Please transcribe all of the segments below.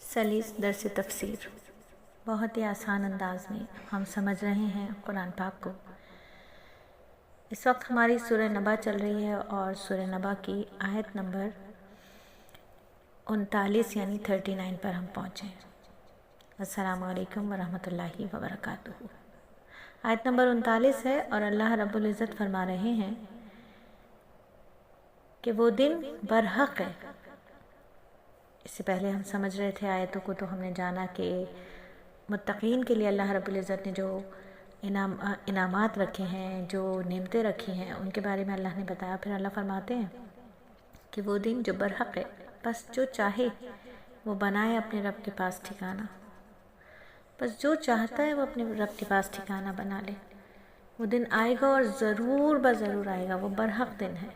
सलीस दर्स तफसीर बहुत ही आसान अंदाज में हम समझ रहे हैं कुरान पाक को। इस वक्त हमारी सूरह नबा चल रही है और सूरह नबा की आयत नंबर 39 यानी 39 पर हम पहुँचे हैं। अस्सलामु अलैकुम वरहमतुल्लाहि वबरकातुहू। आयत नंबर 39 है और अल्लाह रब्बुल इज़्ज़त फरमा रहे हैं कि वो दिन बरहक है। इससे पहले हम समझ रहे थे आयतों को, तो हमने जाना कि मुत्तकीन के लिए अल्लाह रब्बुल इज़्ज़त ने जो इनामात रखे हैं, जो नेमतें रखी हैं, उनके बारे में अल्लाह ने बताया। फिर अल्लाह फरमाते हैं कि वो दिन जो बरहक है, बस जो चाहे वो बनाए अपने रब के पास ठिकाना। बस जो चाहता है वो अपने रब के पास ठिकाना बना ले। वो दिन आएगा और ज़रूर ज़रूर आएगा। वो बरहक दिन है,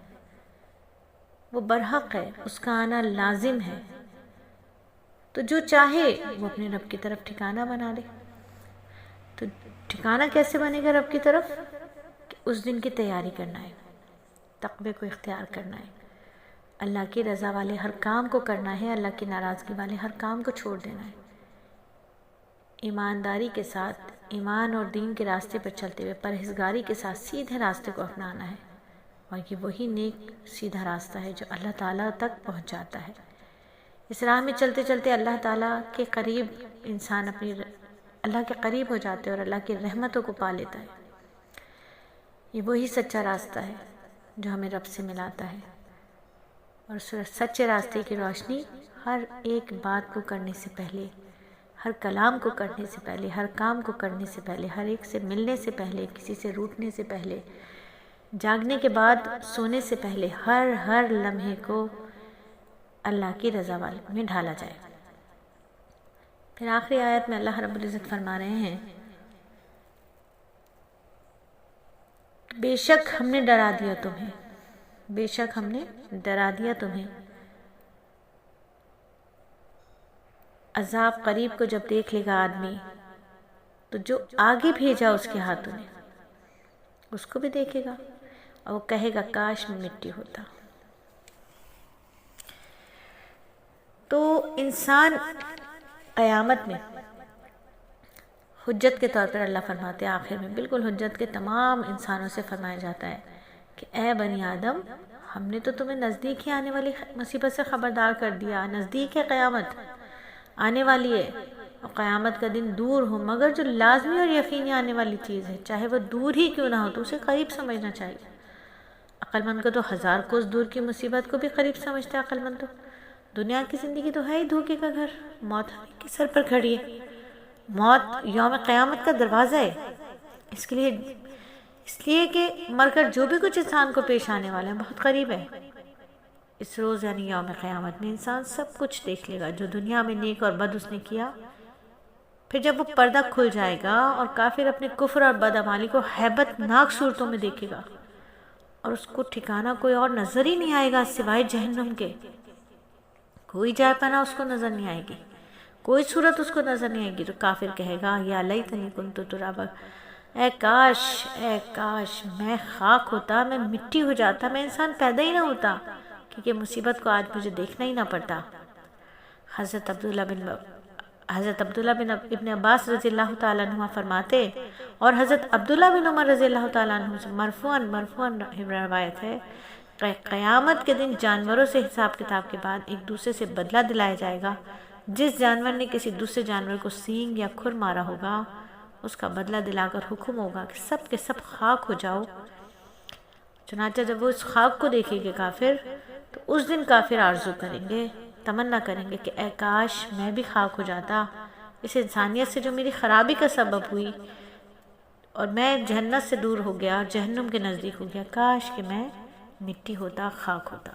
वो बरहक है, उसका आना लाजिम है। तो जो चाहे वो अपने रब की तरफ ठिकाना बना ले। तो ठिकाना कैसे बनेगा रब की तरफ? कि उस दिन की तैयारी करना है, तक़वे को इख्तियार करना है, अल्लाह की रज़ा वाले हर काम को करना है, अल्लाह की नाराज़गी वाले हर काम को छोड़ देना है। ईमानदारी के साथ, ईमान और दीन के रास्ते पर चलते हुए परहेज़गारी के साथ सीधे रास्ते को अपनाना है। और ये वही नेक सीधा रास्ता है जो अल्लाह ताला तक पहुँच जाता है। इस राह में चलते चलते अल्लाह ताला के करीब इंसान अल्लाह के करीब हो जाते हैं और अल्लाह की रहमतों को पा लेता है। ये वही सच्चा रास्ता है जो हमें रब से मिलाता है। और सच्चे रास्ते की रोशनी हर एक बात को करने से पहले, हर कलाम को करने से पहले, हर काम को करने से पहले, हर एक से मिलने से पहले, किसी से रूठने से पहले, जागने के बाद, सोने से पहले, हर लम्हे को अल्लाह की रज़ा वाले में ढाला जाए। फिर आखिरी आयत में अल्लाह रब्बुल इज़्ज़त फरमा रहे हैं, बेशक हमने डरा दिया तुम्हें, बेशक हमने डरा दिया तुम्हें। अज़ाब करीब को जब देख लेगा आदमी, तो जो आगे भेजा उसके हाथों ने उसको भी देखेगा और वो कहेगा काश मैं मिट्टी होता। तो इंसान क़यामत में हुज्जत के तौर पर अल्लाह फरमाते हैं आखिर में, बिल्कुल हुज्जत के तमाम इंसानों से फरमाया जाता है कि ए बनी आदम, हमने तो तुम्हें नज़दीक ही आने वाली मुसीबत से ख़बरदार कर दिया। नज़दीक है क़यामत, आने वाली है। और क़यामत का दिन दूर हो, मगर जो लाजमी और यकीनी आने वाली चीज़ है, चाहे वह दूर ही क्यों ना हो, तो उसे करीब समझना चाहिए। अक्लमंद को तो 1000 कोस दूर की मुसीबत को भी करीब समझता है। अक्लमंद तो दुनिया की ज़िंदगी तो है ही धोखे का घर। मौत के सर पर खड़ी है। मौत यौम क़यामत का दरवाज़ा है। इसलिए कि मरकर जो भी कुछ इंसान को पेश आने वाला है बहुत करीब है। इस रोज़ यानी यौम क़यामत में इंसान सब कुछ देख लेगा जो दुनिया में नेक और बद उसने किया। फिर जब वो पर्दा खुल जाएगा और काफिर अपने कुफ्र और बदअमाली को हैबतनाक सूरतों में देखेगा और उसको ठिकाना कोई और नज़र ही नहीं आएगा सिवाय जहन्नुम के। कोई जाए पना उसको नज़र नहीं आएगी, कोई सूरत उसको नज़र नहीं आएगी। तो काफिर कहेगा या लैतनी कुन्तु तुराबा, ए काश मैं खाक होता, मैं मिट्टी हो जाता, मैं इंसान पैदा ही ना होता, क्योंकि मुसीबत को आज मुझे देखना ही ना पड़ता। हज़रत अब्दुल्ला बिन इब्न अब्बास रज़ियल्लाहु ताला अन्हुमा फरमाते, और हज़रत अब्दुल्ला बिन उमर रज़ियल्लाहु ताला अन्हु से मरफ़ूअन रिवायत है, क़यामत के दिन जानवरों से हिसाब किताब के बाद एक दूसरे से बदला दिलाया जाएगा। जिस जानवर ने किसी दूसरे जानवर को सींग या खुर मारा होगा, उसका बदला दिलाकर हुक्म होगा कि सब के सब खाक हो जाओ। चुनांचे जब वो उस खाक को देखेंगे काफिर, तो उस दिन काफिर आरज़ू करेंगे, तमन्ना करेंगे कि ए काश मैं भी खाक हो जाता, इस इंसानियत से जो मेरी ख़राबी का सबब हुई और मैं जन्नत से दूर हो गया, जहन्नुम के नज़दीक हो गया। काश कि मैं मिट्टी होता, खाक होता।